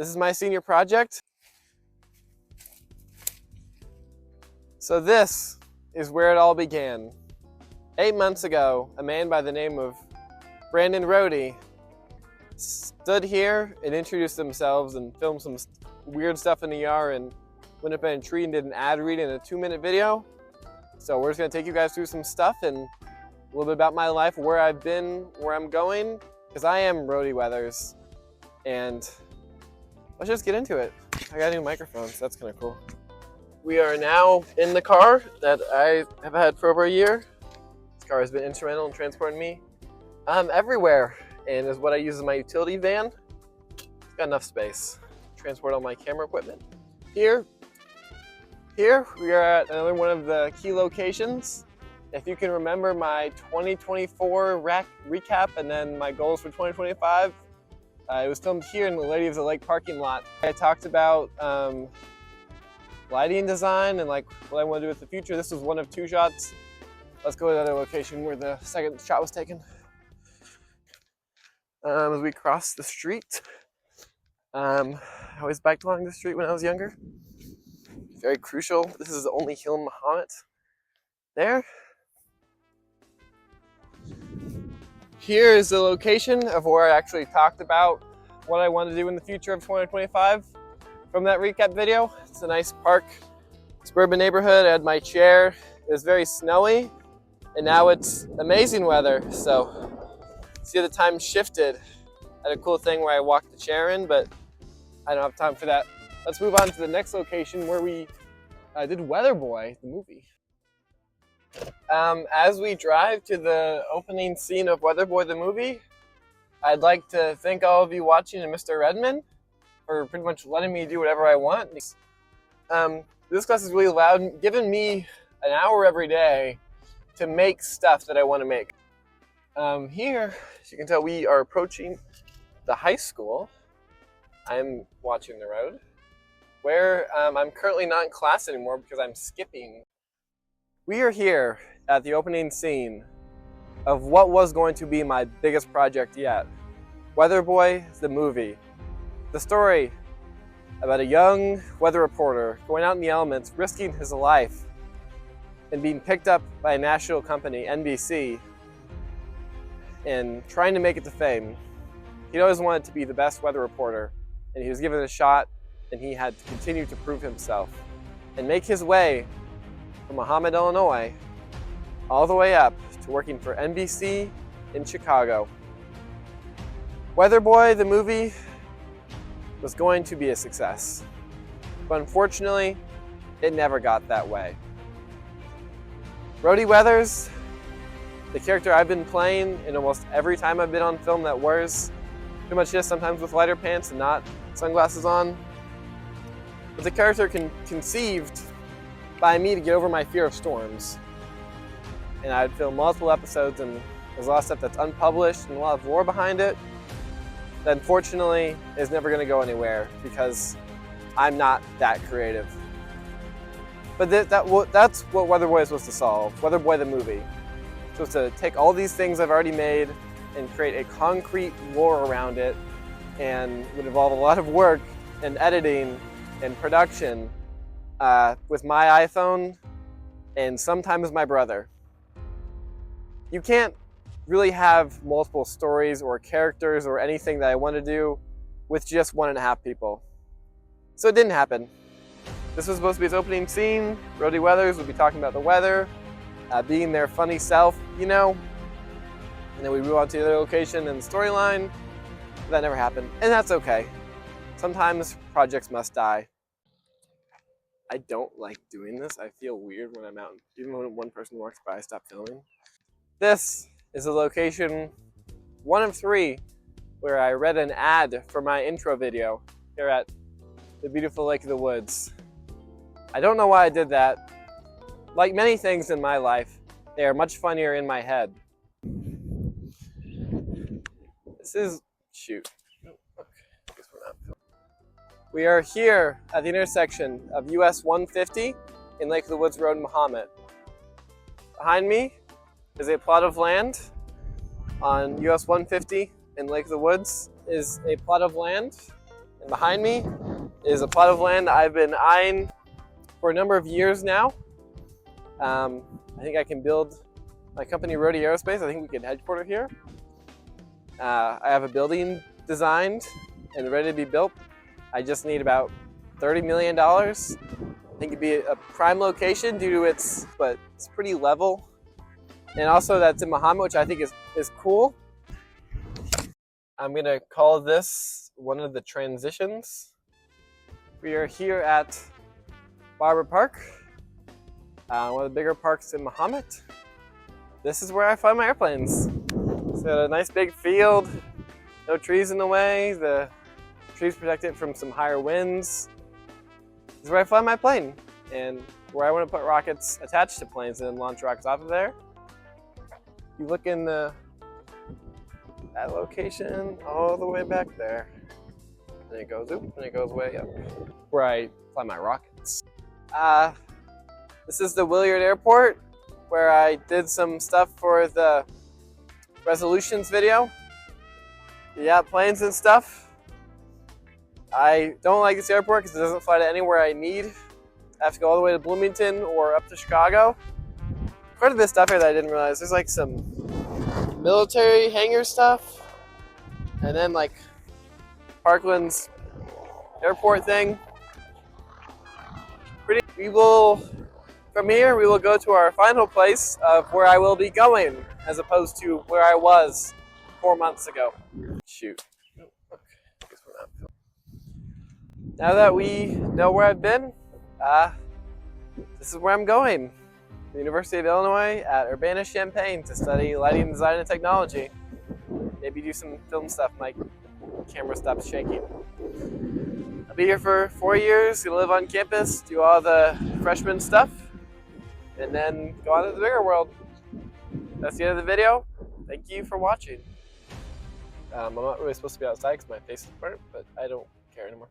This is my senior project. So this is where it all began. 8 months ago, a man by the name of Brandon Roady stood here and introduced themselves and filmed some weird stuff in the ER and went up in a tree and did an ad read in a 2-minute video. So we're just gonna take you guys through some stuff and a little bit about my life, where I've been, where I'm going, because I am Roady Weathers. And let's just get into it. I got new microphones, that's kind of cool. We are now in the car that I have had for over a year. This car has been instrumental in transporting me everywhere, and is what I use as my utility van. It's got enough space to transport all my camera equipment. Here we are at another one of the key locations. If you can remember my 2024 recap and then my goals for 2025, it was filmed here in the Lady of the Lake parking lot. I talked about lighting design and like what I want to do with the future. This was one of 2 shots. Let's go to another location where the second shot was taken. As we cross the street, I always biked along the street when I was younger. Very crucial. This is the only hill in Mahomet. There. Here is the location of where I actually talked about what I want to do in the future of 2025 from that recap video. It's a nice park, suburban neighborhood. I had my chair. It was very snowy, and now it's amazing weather. So, see, the time shifted. I had a cool thing where I walked the chair in, but I don't have time for that. Let's move on to the next location where we did Weather Boy, the movie. As we drive to the opening scene of Weather Boy, the movie, I'd like to thank all of you watching and Mr. Redmond for pretty much letting me do whatever I want. This class is really loud and giving me an hour every day to make stuff that I want to make. Here, as you can tell, we are approaching the high school. I'm watching the road, where I'm currently not in class anymore because I'm skipping. We are here at the opening scene of what was going to be my biggest project yet. Weather Boy, the movie. The story about a young weather reporter going out in the elements, risking his life, and being picked up by a national company, NBC, and trying to make it to fame. He always wanted to be the best weather reporter, and he was given a shot, and he had to continue to prove himself and make his way from Mahomet, Illinois, all the way up to working for NBC in Chicago. Weather Boy, the movie, was going to be a success, but unfortunately, it never got that way. Roady Weathers, the character I've been playing in almost every time I've been on film that wears pretty much this, sometimes with lighter pants and not sunglasses on, was a character conceived by me to get over my fear of storms. And I'd film multiple episodes, and there's a lot of stuff that's unpublished and a lot of lore behind it that unfortunately is never going to go anywhere because I'm not that creative. But that's what Weather Boy is supposed to solve. Weather Boy the movie. It's supposed to take all these things I've already made and create a concrete lore around it, and would involve a lot of work and editing and production with my iPhone and sometimes my brother. You can't really have multiple stories or characters or anything that I want to do with just 1.5 people. So it didn't happen. This was supposed to be his opening scene. Roady Weathers would be talking about the weather, being their funny self, you know, and then we move on to the other location and the storyline. That never happened, and that's okay. Sometimes projects must die. I don't like doing this. I feel weird when I'm out. Even when one person walks by, I stop filming. This is a location, 1 of 3, where I read an ad for my intro video here at the beautiful Lake of the Woods. I don't know why I did that. Like many things in my life, they are much funnier in my head. This is, shoot. We are here at the intersection of US 150 in Lake of the Woods Road in Mahomet. Behind me is a plot of land on US 150 in Lake of the Woods. Is a plot of land And behind me is a plot of land that I've been eyeing for a number of years now. I think I can build my company, Roady Aerospace. I think we can headquarter here. I have a building designed and ready to be built. I just need about $30 million. I think it'd be a prime location due to it's pretty level. And also that's in Muhammad, which I think is cool. I'm gonna call this one of the transitions. We are here at Barber Park, one of the bigger parks in Muhammad. This is where I fly my airplanes. It's got a nice big field, no trees in the way. The trees protect it from some higher winds. This is where I fly my plane and where I want to put rockets attached to planes and then launch rockets off of there. You look in that location all the way back there. And it goes up and it goes way up where I fly my rockets. This is the Williard Airport where I did some stuff for the resolutions video. Yeah, planes and stuff. I don't like this airport because it doesn't fly to anywhere I need. I have to go all the way to Bloomington or up to Chicago. Part of this stuff here that I didn't realize, there's like some military hangar stuff, and then like Parkland's airport thing. From here we will go to our final place of where I will be going, as opposed to where I was 4 months ago. Shoot. Now that we know where I've been, this is where I'm going. The University of Illinois at Urbana-Champaign to study lighting design and technology. Maybe do some film stuff. My camera stops shaking. I'll be here for 4 years, gonna live on campus, do all the freshman stuff, and then go on to the bigger world. That's the end of the video. Thank you for watching. I'm not really supposed to be outside because my face is burnt, but I don't care anymore.